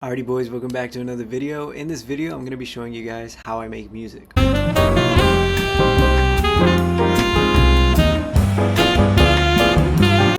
Alrighty boys, welcome back to another video. In this video, I'm going to be showing you guys how I make music.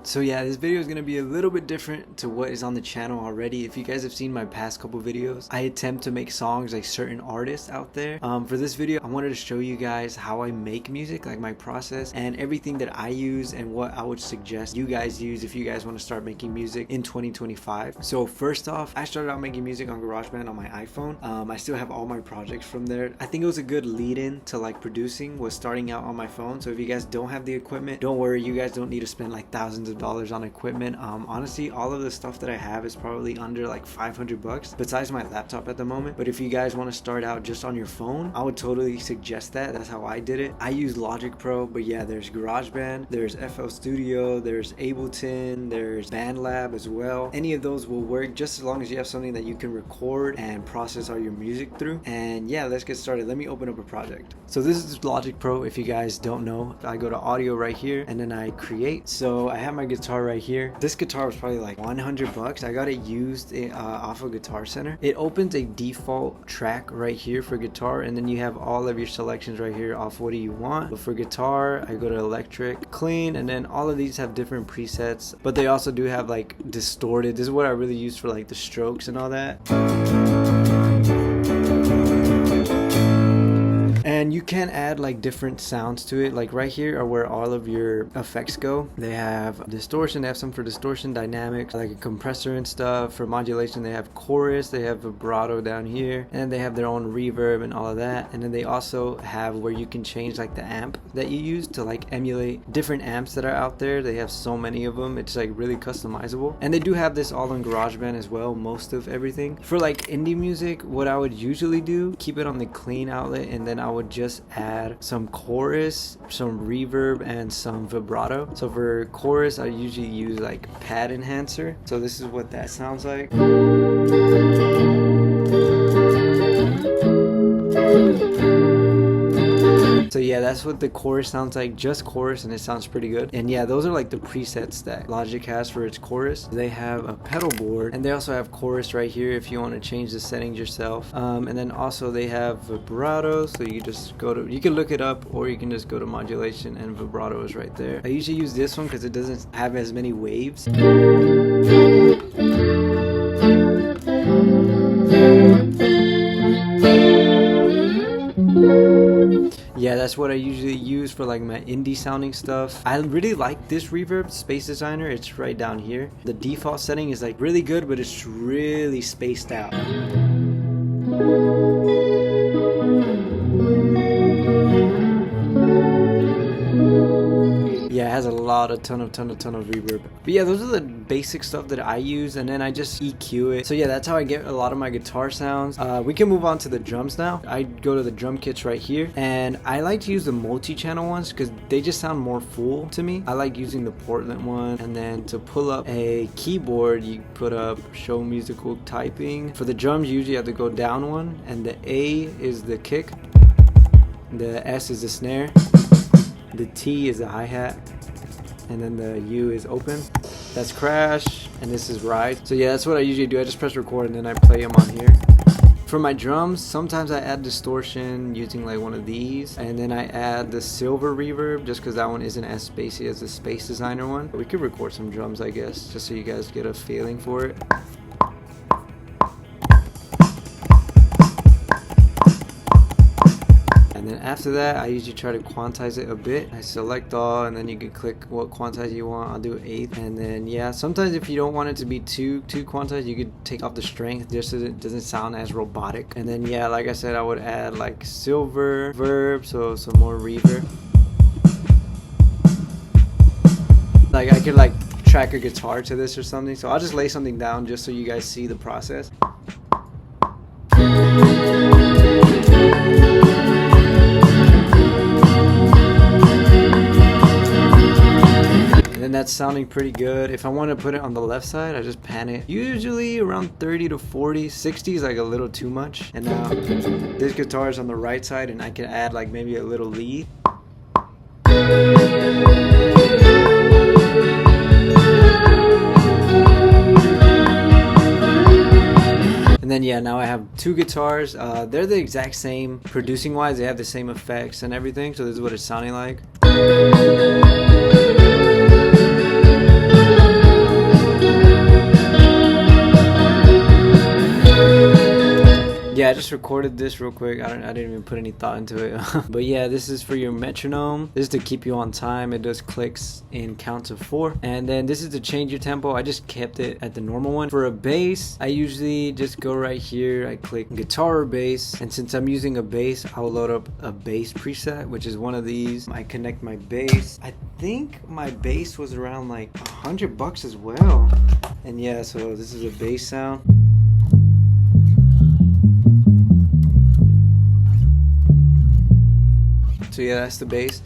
So yeah, this video is going to be a little bit different to what is on the channel already. If you guys have seen my past couple videos, I attempt to make songs like certain artists out there. For this video, I wanted to show you guys how I make music, like my process and everything that I use and what I would suggest you guys use if you guys want to start making music in 2025. So first off, I started out making music on GarageBand on my iPhone. I still have all my projects from there. I think it was a good lead-in to like producing was starting out on my phone. So if you guys don't have the equipment, don't worry, you guys don't need to spend like thousands of dollars on equipment. Honestly, all of the stuff that I have is probably under like 500 bucks besides my laptop at the moment. But if you guys want to start out just on your phone, I would totally suggest that. That's how I did it. I use Logic Pro, but yeah, there's GarageBand, there's FL Studio, there's Ableton, there's BandLab as well. Any of those will work just as long as you have something that you can record and process all your music through. And yeah, let's get started. Let me open up a project. So this is Logic Pro. If you guys don't know, I go to audio right here and then I create. So I have my guitar right here. This guitar was probably like 100 bucks. I got it used off of Guitar Center. It opens a default track right here for guitar, and then you have all of your selections right here off what do you want. But for guitar, I go to electric, clean, and then all of these have different presets, but they also do have like distorted. This is what I really use for like the strokes and all that. And you can add like different sounds to it. Like right here are where all of your effects go. They have distortion, they have some for distortion, dynamics, like a compressor and stuff. For modulation, they have chorus, they have vibrato down here, and they have their own reverb and all of that. And then they also have where you can change like the amp that you use to like emulate different amps that are out there. They have so many of them. It's like really customizable. And they do have this all on GarageBand as well, most of everything. For like indie music, what I would usually do, keep it on the clean outlet, and then I would just add some chorus, some reverb, and some vibrato. So for chorus, I usually use like pad enhancer. So this is what that sounds like. So yeah, that's what the chorus sounds like, just chorus, and it sounds pretty good. And yeah, those are like the presets that Logic has for its chorus. They have a pedal board, and they also have chorus right here if you want to change the settings yourself. And then also they have vibrato, so you just go to, you can look it up, or you can just go to modulation, and vibrato is right there. I usually use this one because it doesn't have as many waves. Yeah, that's what I usually use for like my indie sounding stuff. I really like this reverb, Space Designer. It's right down here. The default setting is like really good, but it's really spaced out. Yeah, it has a lot, a ton of reverb. But yeah, those are the basic stuff that I use, and then I just EQ it. So yeah, that's how I get a lot of my guitar sounds. We can move on to the drums now. I go to the drum kits right here, and I like to use the multi-channel ones because they just sound more full to me. I like using the Portland one, and then to pull up a keyboard, you put up show musical typing. For the drums, you usually have to go down one, and the A is the kick, the S is the snare, the T is the hi-hat, and then the U is open. That's crash, and this is ride. So yeah, that's what I usually do. I just press record and then I play them on here. For my drums, sometimes I add distortion using like one of these, and then I add the silver reverb just because that one isn't as spacey as the Space Designer one. But we could record some drums, I guess, just so you guys get a feeling for it. And then after that, I usually try to quantize it a bit. I select all, and then you can click what quantize you want. I'll do 8. And then yeah, sometimes if you don't want it to be too quantized, you could take off the strength just so it doesn't sound as robotic. And then yeah, like I said, I would add like silver verb, so some more reverb. Like I could like track a guitar to this or something. So I'll just lay something down just so you guys see the process. And that's sounding pretty good. If I want to put it on the left side, I just pan it. Usually around 30 to 40. 60 is like a little too much. And now this guitar is on the right side, and I can add like maybe a little lead. And then yeah, now I have two guitars. They're the exact same producing wise. They have the same effects and everything. So this is what it's sounding like. Yeah, I just recorded this real quick. I didn't even put any thought into it. But yeah, this is for your metronome. This is to keep you on time. It does clicks in counts of 4. And then this is to change your tempo. I just kept it at the normal one. For a bass, I usually just go right here. I click guitar or bass. And since I'm using a bass, I'll load up a bass preset, which is one of these. I connect my bass. I think my bass was around like $100 as well. And yeah, so this is a bass sound. So yeah, that's the bass.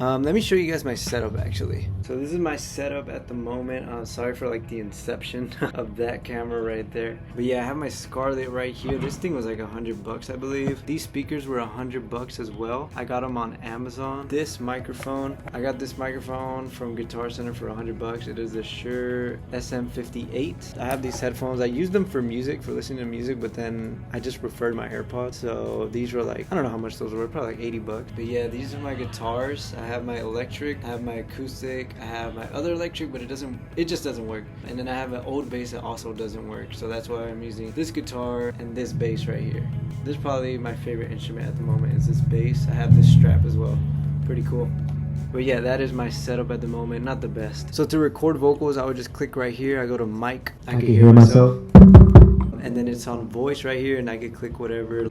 Let me show you guys my setup actually. So this is my setup at the moment. Sorry for like the inception of that camera right there. But yeah, I have my Scarlett right here. This thing was like $100 I believe. These speakers were $100 as well. I got them on Amazon. This microphone, I got this microphone from Guitar Center for $100. It is the Shure SM58. I have these headphones. I use them for music, for listening to music, but then I just preferred my AirPods. So these were like, I don't know how much those were, probably like $80. But yeah, these are my guitars. I have my electric, I have my acoustic, I have my other electric, but it just doesn't work. And then I have an old bass that also doesn't work. So that's why I'm using this guitar and this bass right here. This is probably my favorite instrument at the moment, is this bass. I have this strap as well. Pretty cool. But yeah, that is my setup at the moment. Not the best. So to record vocals, I would just click right here. I go to mic. I can hear myself. And then it's on voice right here, and I can click whatever.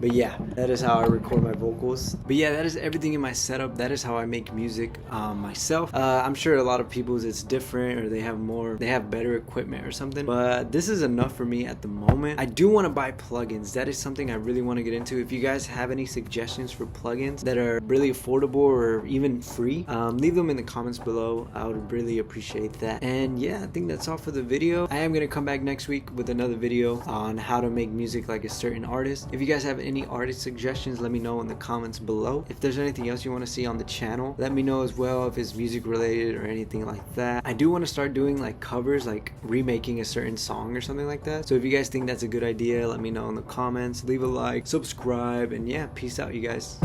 But yeah, that is how I record my vocals. But yeah, that is everything in my setup. That is how I make music myself. I'm sure a lot of people's it's different, or they have better equipment or something. But this is enough for me at the moment. I do want to buy plugins. That is something I really want to get into. If you guys have any suggestions for plugins that are really affordable or even free, leave them in the comments below. I would really appreciate that. And yeah, I think that's all for the video. I am going to come back next week with another video on how to make music like a certain artist. If you guys have any artist suggestions, let me know in the comments below. If there's anything else you want to see on the channel, let me know as well, if it's music related or anything like that. I do want to start doing like covers, like remaking a certain song or something like that. So if you guys think that's a good idea, let me know in the comments. Leave a like, subscribe, and yeah, peace out you guys.